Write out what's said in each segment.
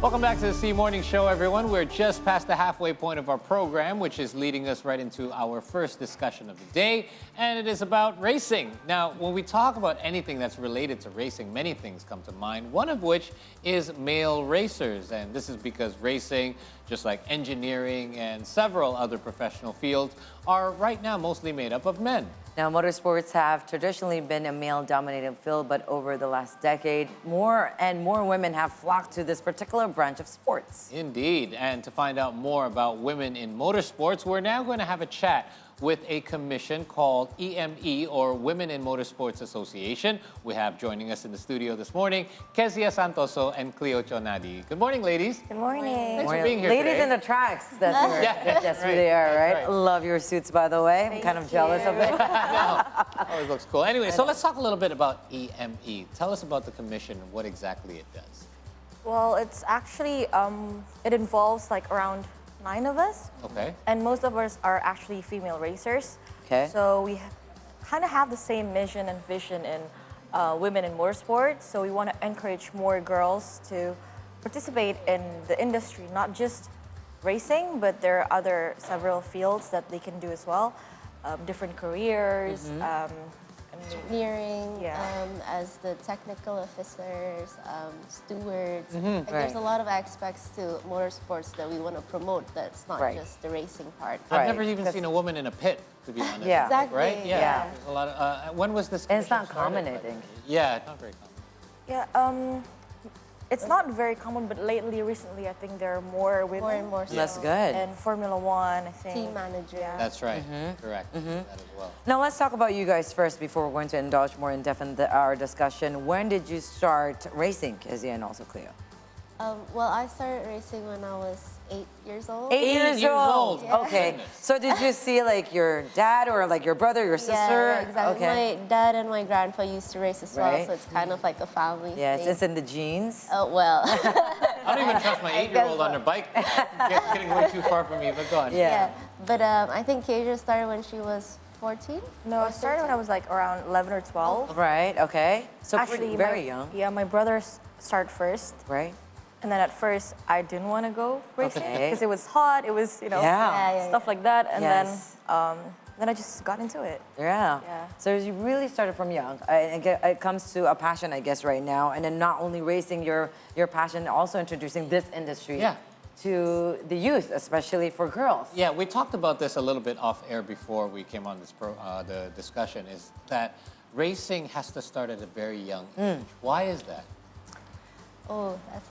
Welcome back to the C Morning Show, everyone. We're just past the halfway point of our program, which is leading us right into our first discussion of the day, and it is about racing. Now, when we talk about anything that's related to racing, many things come to mind, one of which is male racers. And this is because racing, just like engineering and several other professional fields, are right now mostly made up of men. Now, motorsports have traditionally been a male-dominated field, but over the last decade, more and more women have flocked to this particular branch of sports. Indeed. And to find out more about women in motorsports, we're now going to have a chat with a commission called EME, or Women in Motorsports Association. We have joining us in the studio this morning, Kezia Santoso and Clio. Good morning, ladies. Good morning. Thanks for being here Ladies today. in the tracks, that's who they are, right? Love your suits, by the way. I'm kind of jealous of it. No, always looks cool. Anyway, so let's talk a little bit about EME. Tell us about the commission and what exactly it does. Well, it's actually, it involves like around 9 of us. Okay. And most of us are actually female racers. Okay. So we kind of have the same mission and vision in women in motorsports. So we want to encourage more girls to participate in the industry, not just racing, but there are other several fields that they can do as well. Different careers, engineering, Yeah. as the technical officers, stewards. Like, Right. There's a lot of aspects to motorsports that we want to promote that's not Right. just the racing part. I've Right. never even seen a woman in a pit, to be honest. Yeah. Exactly. Right? Yeah. There's a lot of, when was this And it's commission not common, started? I think. Yeah, it's not very common. Yeah, it's not very common, but recently, I think there are more women. More and more. Yeah. That's so. good. And Formula One, I think. Team manager. Yeah. That's right. Correct. That as well. Now, let's talk about you guys first before we're going to indulge more in depth in our discussion. When did you start racing, Kezia, and also Clio? Well, I started racing when I was 8 years old. 8 years old. Yeah. Okay. Goodness. So did you see like your dad or like your brother, your sister? Yeah, exactly. Okay. My dad and my grandpa used to race as well, Right. so it's kind of like a family Yes, thing. it's in the genes. Oh, well. I don't even trust my 8-year-old on her bike. Getting way too far from me, but go on. Yeah. But I think Kezia started when she was 14. No, I started when I was like around 11 or 12. Right. Okay. So Actually, very young. Yeah, my brothers started first. Right. And then at first, I didn't want to go racing Okay. because it was hot. It was, Yeah. Yeah, stuff like that. And Yes. then I just got into it. Yeah. Yeah. So you really started from young. It comes to a passion, I guess, right now. And then not only racing your passion, also introducing this industry Yeah. to the youth, especially for girls. Yeah, we talked about this a little bit off air before we came on this the discussion, is that racing has to start at a very young age. Why is that? Oh, that's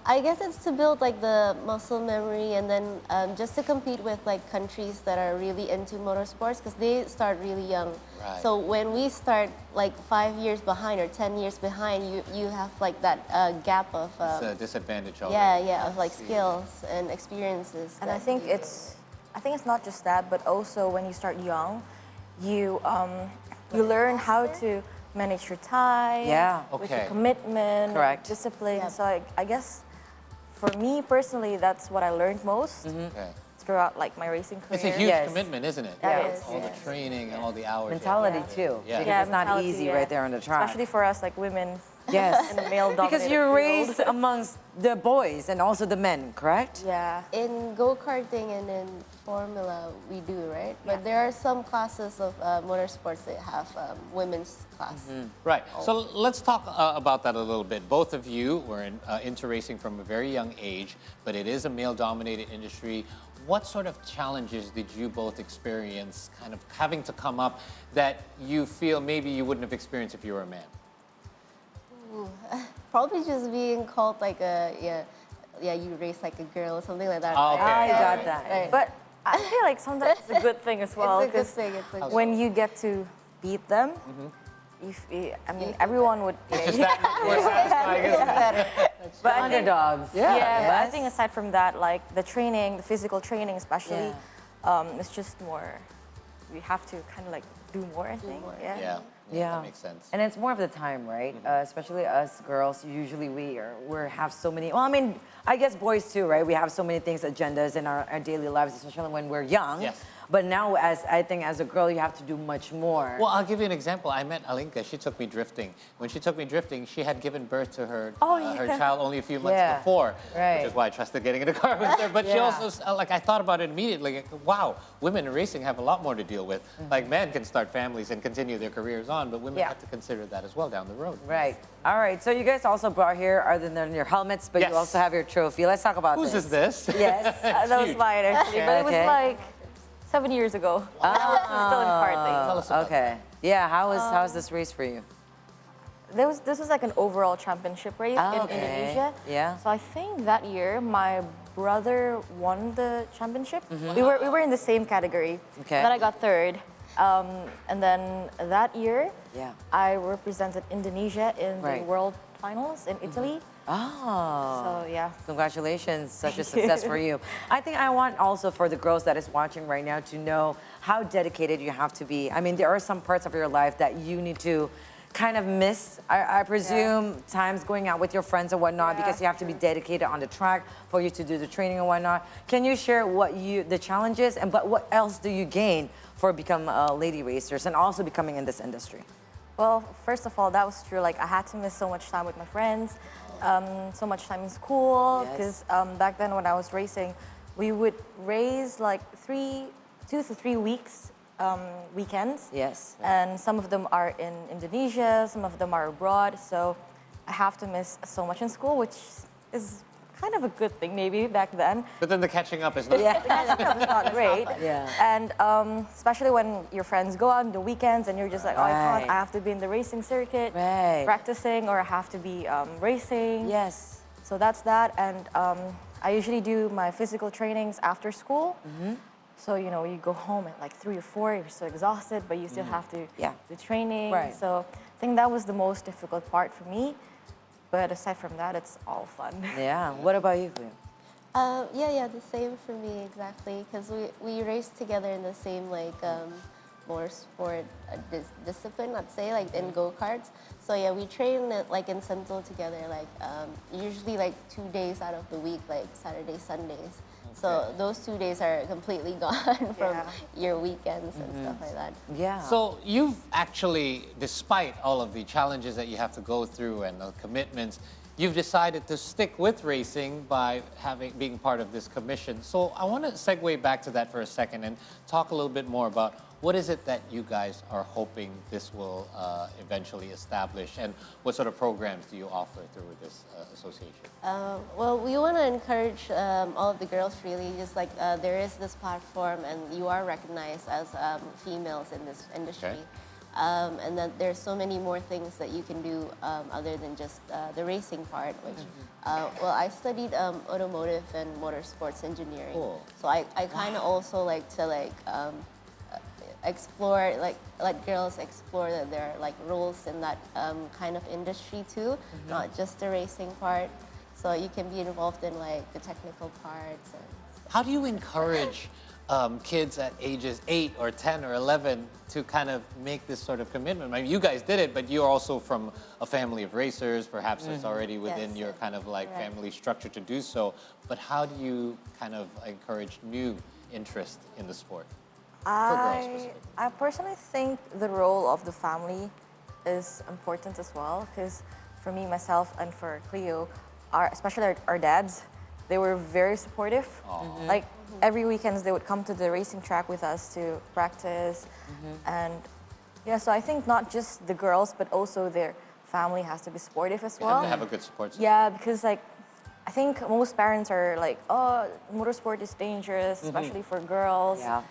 I guess it's to build like the muscle memory, and then just to compete with like countries that are really into motorsports, because they start really young. Right. So when we start like 5 years behind or 10 years behind, you have like that gap of It's a disadvantage already. yeah, of like skills and experiences. And that I think you- it's not just that, but also when you start young, you learn how to manage your time. Yeah. With Okay. your commitment. Correct. Discipline. Yeah. So I guess for me personally, that's what I learned most Okay. throughout like my racing career. It's a huge Yes. commitment, isn't it? Yeah, it it is, All the yes. training and all the hours. you have to Mentality put in. too. Yeah. Because Yeah, it's not mentality, easy yeah. right there on the track. Especially for us like women Yes. in a male dominated Because you race field. amongst the boys and also the men, correct? Yeah. in go-karting and in Formula, we do, right? But there are some classes of motorsports that have women's class. Right. So let's talk about that a little bit. Both of you were into racing from a very young age, but it is a male-dominated industry. What sort of challenges did you both experience, kind of having to come up, that you feel maybe you wouldn't have experienced if you were a man? Probably just being called like you race like a girl or something like that. Oh, okay. I Yeah, got right, that. right. But I feel like sometimes it's a good thing as well. It's a good 'cause thing. It's a good when you get to beat them, I mean, everyone would. Is that more satisfying, isn't it? But underdogs. Yeah, but I Yes. think aside from that, like the training, the physical training especially, it's just more. We have to kind of like do more. I think. more. Yeah. Yeah. That makes sense. And it's more of the time, right? Especially us girls, usually we have so many, well, I mean, I guess boys too, right? We have so many things, agendas in our daily lives, especially when we're young. Yes. But now, I think as a girl, you have to do much more. Well, I'll give you an example. I met Alinka. She took me drifting. When she took me drifting, she had given birth to her her child only a few months Yeah. before, Right. which is why I trusted getting in a car with her. But she Yeah. also, like, I thought about it immediately. Like, wow, women in racing have a lot more to deal with. Like, men can start families and continue their careers on, but women Yeah. have to consider that as well down the road. Right. All right. So you guys also brought here, other than your helmets, but Yes. you also have your trophy. Let's talk about Whose this. is this? Yes. That was Huge. mine actually, but it was Okay. like 7 years ago. Still in karting. Tell us about Okay. Yeah. How's this race for you? This was like an overall championship race in Okay. Indonesia. Yeah. So I think that year my brother won the championship. Mm-hmm. We were in the same category. Okay. And then I got third. And then that year, Yeah. I represented Indonesia in Right. the World Finals in Italy. Oh. So yeah. Congratulations, such a success for you. I think I want also for the girls that is watching right now to know how dedicated you have to be. I mean, there are some parts of your life that you need to kind of miss, I presume, times going out with your friends and whatnot, Yeah. because you have to be dedicated on the track for you to do the training and whatnot. Can you share the challenges, but what else do you gain for become lady racers and also becoming in this industry? Well, first of all, that was true. Like I had to miss so much time with my friends, so much time in school. Yes. Because back then when I was racing, we would race like 2 to 3 weeks weekends. Yes. And some of them are in Indonesia, some of them are abroad. So I have to miss so much in school, which is kind of a good thing maybe back then. But then the catching up is not. Yeah. It's not great. Yeah. And especially when your friends go out on the weekends and you're just like, oh, I Right. can't, I have to be in the racing circuit, Right. practicing, or I have to be racing. Yes. So that's that. And I usually do my physical trainings after school. So, you know, you go home at like 3 or 4, you're so exhausted, but you still have to Yeah. do training. Right. So I think that was the most difficult part for me. But aside from that, it's all fun. Yeah. What about you, Clio? Yeah, the same for me exactly. Because we raced together in the same like motorsport discipline, I'd say, like in go-karts. So yeah, we train like in Sentul together, like usually like 2 days out of the week, like Saturday, Sundays. So those 2 days are completely gone from Yeah. your weekends and stuff like that. Yeah. So you've actually, despite all of the challenges that you have to go through and the commitments, you've decided to stick with racing by being part of this commission. So I want to segue back to that for a second and talk a little bit more about what is it that you guys are hoping this will eventually establish, and what sort of programs do you offer through this association? Well, we want to encourage all of the girls really, just like there is this platform and you are recognized as females in this industry. Okay. And that there's so many more things that you can do other than just the racing part, which, well, I studied automotive and motorsports engineering. Cool. So I kind of also like to explore, like let girls explore that there are like roles in that kind of industry too, not just the racing part. So you can be involved in like the technical parts. And How do you encourage kids at ages 8 or 10 or 11 to kind of make this sort of commitment? I mean, you guys did it, but you're also from a family of racers. Perhaps it's already within Yes. your kind of like Right. family structure to do so. But how do you kind of encourage new interest in the sport? For girls specifically. I personally think the role of the family is important as well, because for me, myself, and for Clio, especially our dads, they were very supportive. Like every weekends, they would come to the racing track with us to practice, and yeah. So I think not just the girls, but also their family has to be supportive as You well. have to have a good support system. Yeah, because like I think most parents are like, oh, motorsport is dangerous, especially for girls. Yeah.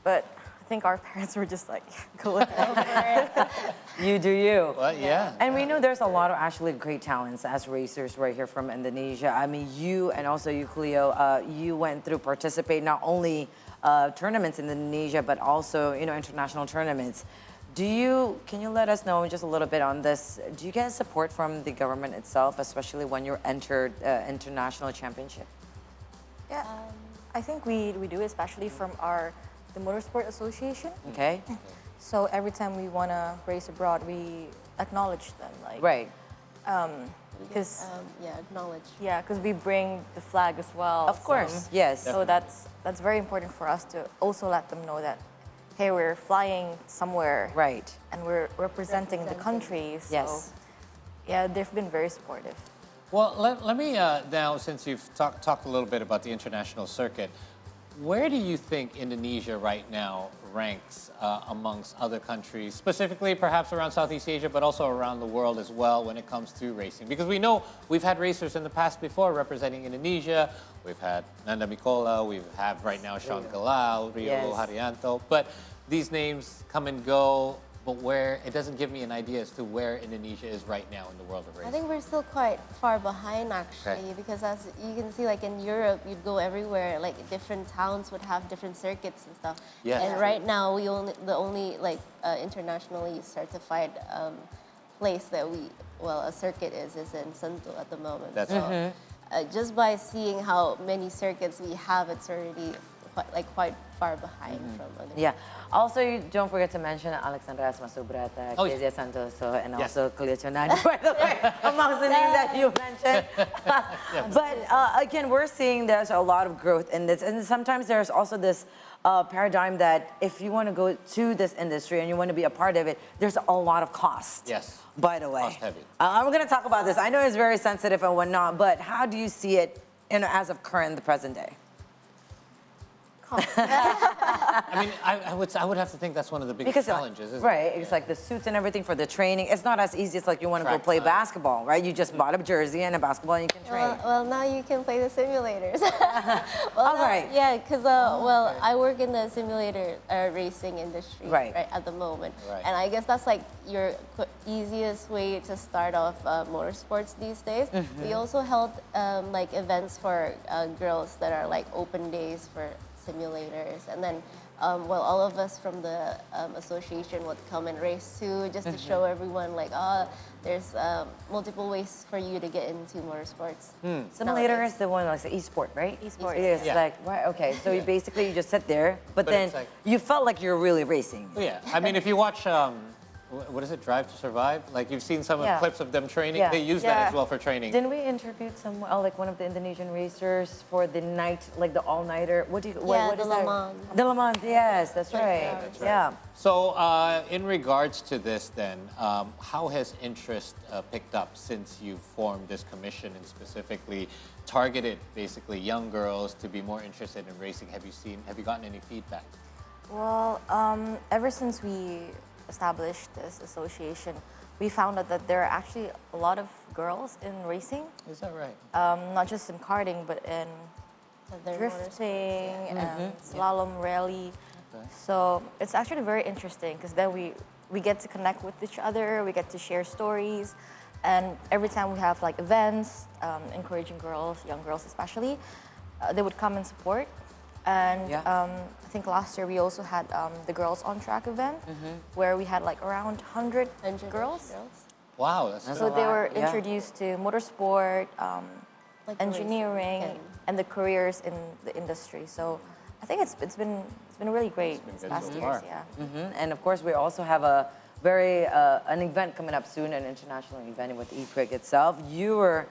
But I think our parents were just like, go ahead. You do you. Well, yeah. And we know there's a lot of actually great talents as racers right here from Indonesia. I mean, you and also you, Clio, you went through participate not only tournaments in Indonesia, but also, you know, international tournaments. Can you let us know just a little bit on this? Do you get support from the government itself, especially when you're entered international championship? Yeah, I think we do, especially from the Motorsport Association. Okay. So every time we want to race abroad, we acknowledge them. Like, Right. Because acknowledge. yeah, because we bring the flag as well. Of course, yes. So that's very important for us to also let them know that, hey, we're flying somewhere, Right. and we're representing the country. So, Yes. yeah, they've been very supportive. Well, let me now, since you've talked a little bit about the international circuit, where do you think Indonesia right now ranks amongst other countries, specifically perhaps around Southeast Asia, but also around the world as well when it comes to racing? Because we know we've had racers in the past before representing Indonesia. We've had Nanda Mikola, we have right now Sean Galal, Rio Yes. Haryanto, but these names come and go. But where it doesn't give me an idea as to where Indonesia is right now in the world of I racing. think we're still quite far behind actually, because as you can see, like in Europe, you'd go everywhere. Like different towns would have different circuits and stuff. Yes. And right now, the only like internationally certified place that a circuit is in Sentul at the moment. That's so, right. just by seeing how many circuits we have, it's already quite far behind from other. Yeah. Also, you don't forget to mention Alexandra Asmasubrata, Oh, yeah. Kezia Santoso, and Yes. also Clio, by the way, amongst the names that you mentioned. But again, we're seeing there's a lot of growth in this. And sometimes there's also this paradigm that if you want to go to this industry and you want to be a part of it, there's a lot of cost. Yes. By the way. Cost heavy. I'm going to talk about this. I know it's very sensitive and whatnot, but how do you see it as of current in the present day? I mean, I would have to think that's one of the biggest Because challenges, isn't right, it? it's like the suits and everything for the training. It's not as easy as like you want to go Track play time. basketball, right? You just bought a jersey and a basketball and you can train. Well, now you can play the simulators. All right. Yeah, because I work in the simulator racing industry Right. at the moment, Right. and I guess that's like your easiest way to start off motorsports these days. We also held like events for girls that are like open days for simulators, and then all of us from the association would come and race too, just to show everyone like, there's multiple ways for you to get into motorsports. Simulator nowadays. is the one like the e-sport, right? E-sport, It's yeah. like, right, okay. So you basically you just sit there, but then it's like- you felt like you're really racing. Yeah, I mean, if you watch, what is it, Drive to Survive? Like you've seen some Yeah. clips of them training. Yeah. They use that Yeah. as well for training. Didn't we interview like one of the Indonesian racers for the night, like the all-nighter? What do you? Yeah, what the is Le that? Mans. The Le Mans, yes, that's right. That's right. Yeah. So, in regards to this, then, how has interest picked up since you formed this commission and specifically targeted basically young girls to be more interested in racing? Have you gotten any feedback? Well, ever since we established this association, we found out that there are actually a lot of girls in racing, Is that right? not just in karting, but in Other drifting motorsports, and slalom rally. Okay. So it's actually very interesting because then we get to connect with each other, we get to share stories, and every time we have like events, encouraging girls, young girls especially, they would come and support. And Yeah. I think last year we also had the Girls on Track event where we had like around 100 girls. Wow, that's That's So a they lot, were yeah. introduced to motorsport, Like the engineering, racing and the careers in the industry. So I think it's been really great been these good past so years. far. Yeah. And of course, we also have a very an event coming up soon, an international event with ePrig itself. You were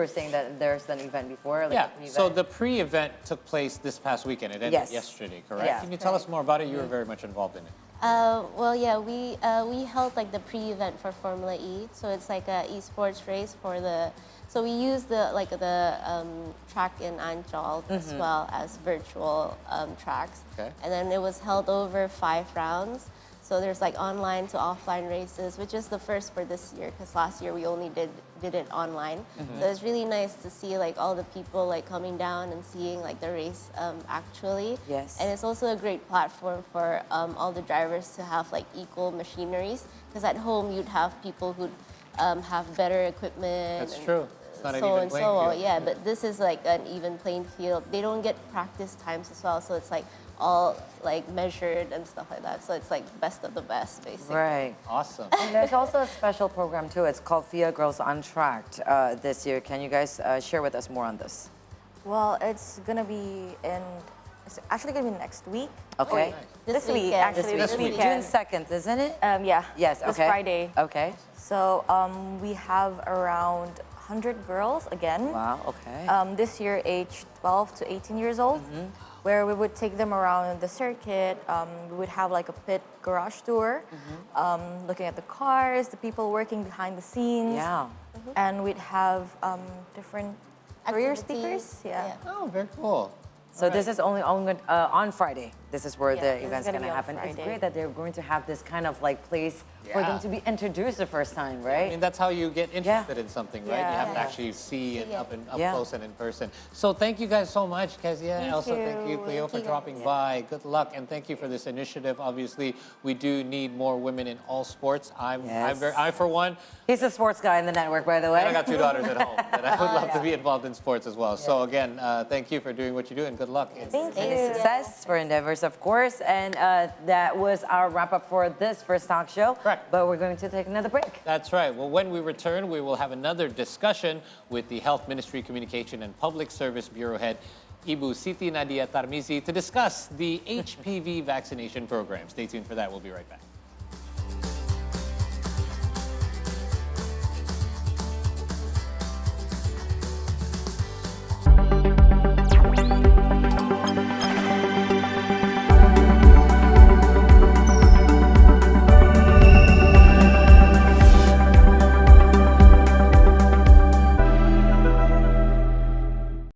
saying that there's an event before. Like Yeah, a pre-event. so the pre-event took place this past weekend. It ended Yes. yesterday, correct? Yeah. Can you tell us more about it? You were very much involved in it. We held like the pre-event for Formula E, so it's like a esports race for the. So we used the track in Ancol as well as virtual tracks, Okay. and then it was held over 5 rounds. So there's like online to offline races, which is the first for this year because last year we only did it online. So it's really nice to see like all the people like coming down and seeing like the race actually. Yes. And it's also a great platform for all the drivers to have like equal machineries because at home you'd have people who'd have better equipment. That's and true. It's not an so even and playing so on. field. Yeah, but this is like an even playing field. They don't get practice times as well, so it's like all like measured and stuff like that. So it's like best of the best, basically. Right. Awesome. And there's also a special program too. It's called FIA Girls on Track this year. Can you guys share with us more on this? Well, it's actually gonna be next week. Okay. This week, weekend. actually, This this week. June weekend. 2nd, isn't it? Yeah. Yes. Okay. This Friday. Okay. So we have around 100 girls again. Wow, okay. This year, age 12 to 18 years old, where we would take them around the circuit. We would have like a pit garage tour, looking at the cars, the people working behind the scenes. Yeah. And we'd have different career Activities, speakers. Yeah. Oh, very cool. So this is only on Friday. This is where Yeah, the this is event's gonna going to be on happen. It's Friday. great that they're going to have this kind of like place for Yeah. them to be introduced the first time, I right? mean, that's how you get interested in something, right? You have to Yeah. actually see it up Yeah. close and in person. So thank you guys so much, Kezia. Thank Also, thank you, you. Clio, for Thank you, dropping guys. by. Good luck, and thank you for this initiative. Obviously, we do need more women in all sports. Yes. I for one, He's a sports guy in the network, by the way. and I got 2 daughters at home that I would love to be involved in sports as well. So again, thank you for doing what you do, and good luck. Thank you. And success for endeavors, of course. And that was our wrap up for this first talk show. Correct. But we're going to take another break. That's right. Well, when we return, we will have another discussion with the Health Ministry Communication and Public Service Bureau Head, Ibu Siti Nadia Tarmizi, to discuss the HPV vaccination program. Stay tuned for that. We'll be right back.